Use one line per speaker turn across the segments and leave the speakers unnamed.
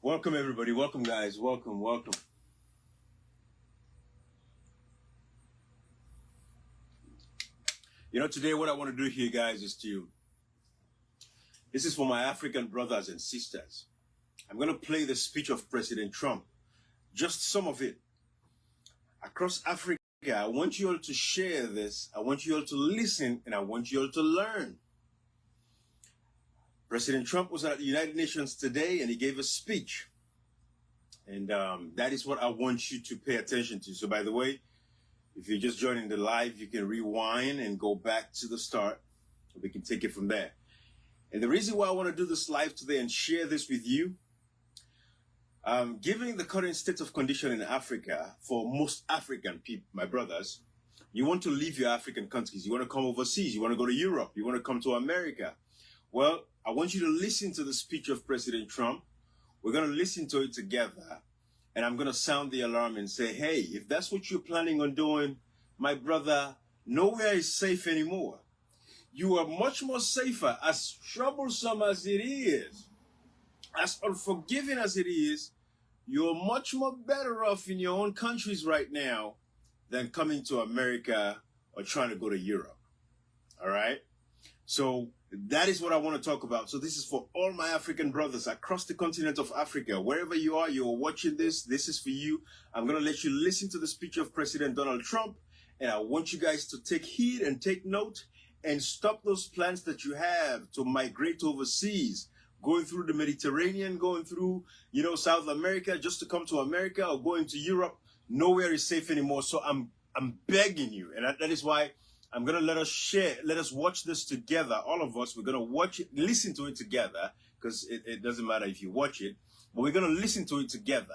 Welcome, everybody. Welcome, guys. Welcome, welcome. Today what I want to do here, guys, this is for my African brothers and sisters. I'm going to play the speech of President Trump, just some of it. Across Africa, I want you all to share this. I want you all to listen, and I want you all to learn. President Trump was at the United Nations today, and he gave a speech. And that is what I want you to pay attention to. So, by the way, if you're just joining the live, you can rewind and go back to the start. We can take it from there. And the reason why I want to do this live today and share this with you, given the current state of condition in Africa, for most African people, my brothers, you want to leave your African countries. You want to come overseas. You want to go to Europe. You want to come to America. Well, I want you to listen to the speech of President Trump. We're going to listen to it together. And I'm going to sound the alarm and say, hey, if that's what you're planning on doing, my brother, nowhere is safe anymore. You are much more safer, as troublesome as it is, as unforgiving as it is. You're much more better off in your own countries right now than coming to America or trying to go to Europe. All right? So that is what I want to talk about. So this is for all my African brothers across the continent of Africa. Wherever you are, you're watching this. This is for you. I'm going to let you listen to the speech of President Donald Trump. And I want you guys to take heed and take note and stop those plans that you have to migrate overseas, going through the Mediterranean, going through, South America, just to come to America, or going to Europe. Nowhere is safe anymore. So I'm begging you. And that is why I'm going to let us watch this together. All of us, we're going to watch it, listen to it together, because it doesn't matter if you watch it, but we're going to listen to it together.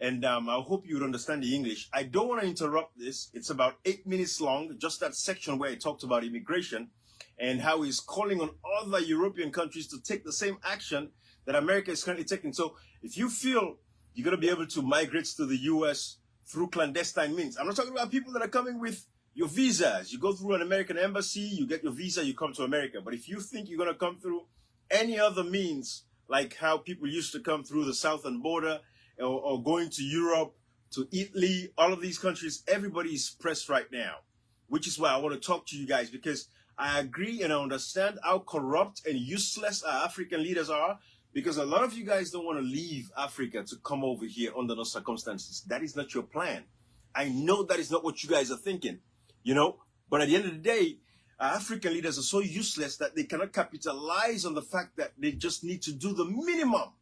And I hope you would understand the English. I don't want to interrupt this. It's about 8 minutes long, just that section where he talked about immigration and how he's calling on other European countries to take the same action that America is currently taking. So if you feel you're going to be able to migrate to the U.S. through clandestine means, I'm not talking about people that are coming with your visas. You go through an American embassy, you get your visa, you come to America. But if you think you're going to come through any other means, like how people used to come through the southern border or going to Europe, to Italy, all of these countries, everybody is pressed right now, which is why I want to talk to you guys, because I agree and I understand how corrupt and useless our African leaders are, because a lot of you guys don't want to leave Africa to come over here under those circumstances. That is not your plan. I know that is not what you guys are thinking. But at the end of the day, African leaders are so useless that they cannot capitalize on the fact that they just need to do the minimum.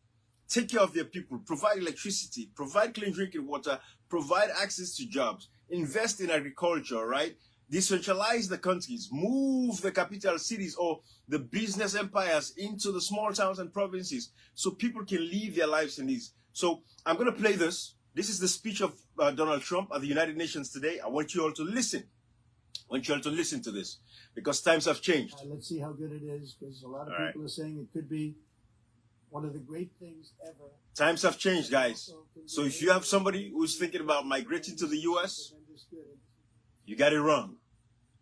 Take care of their people, provide electricity, provide clean drinking water, provide access to jobs, invest in agriculture, right? Decentralize the countries, move the capital cities or the business empires into the small towns and provinces so people can live their lives in these. So I'm going to play this. This is the speech of Donald Trump at the United Nations today. I want you all to listen. I want you all to listen to this because times have changed.
Let's see how good it is, because a lot of people are saying it could be one of the great things ever.
Times have changed, guys. So if you have somebody who's thinking about migrating to the U.S., you got it wrong.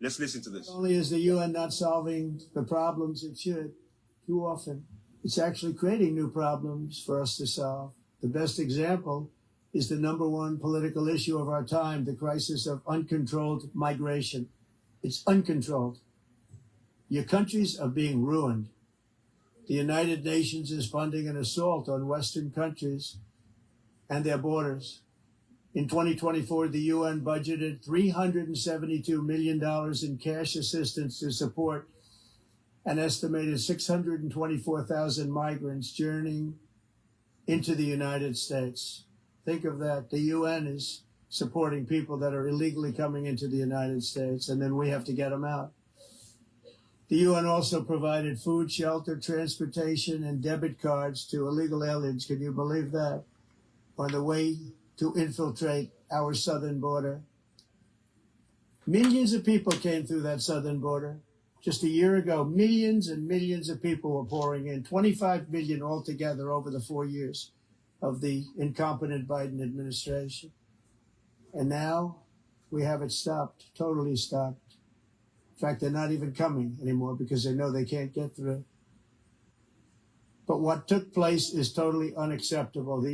Let's listen to this.
Not only is the UN not solving the problems it should, too often, it's actually creating new problems for us to solve. The best example is the #1 political issue of our time, the crisis of uncontrolled migration. It's uncontrolled. Your countries are being ruined. The United Nations is funding an assault on Western countries and their borders. In 2024, the UN budgeted $372 million in cash assistance to support an estimated 624,000 migrants journeying into the United States. Think of that. The UN is supporting people that are illegally coming into the United States, and then we have to get them out. The UN also provided food, shelter, transportation, and debit cards to illegal aliens. Can you believe that? On the way to infiltrate our southern border. Millions of people came through that southern border. Just a year ago, millions and millions of people were pouring in, 25 million altogether over the 4 years of the incompetent Biden administration. And now we have it stopped, totally stopped. In fact, they're not even coming anymore because they know they can't get through. But what took place is totally unacceptable. The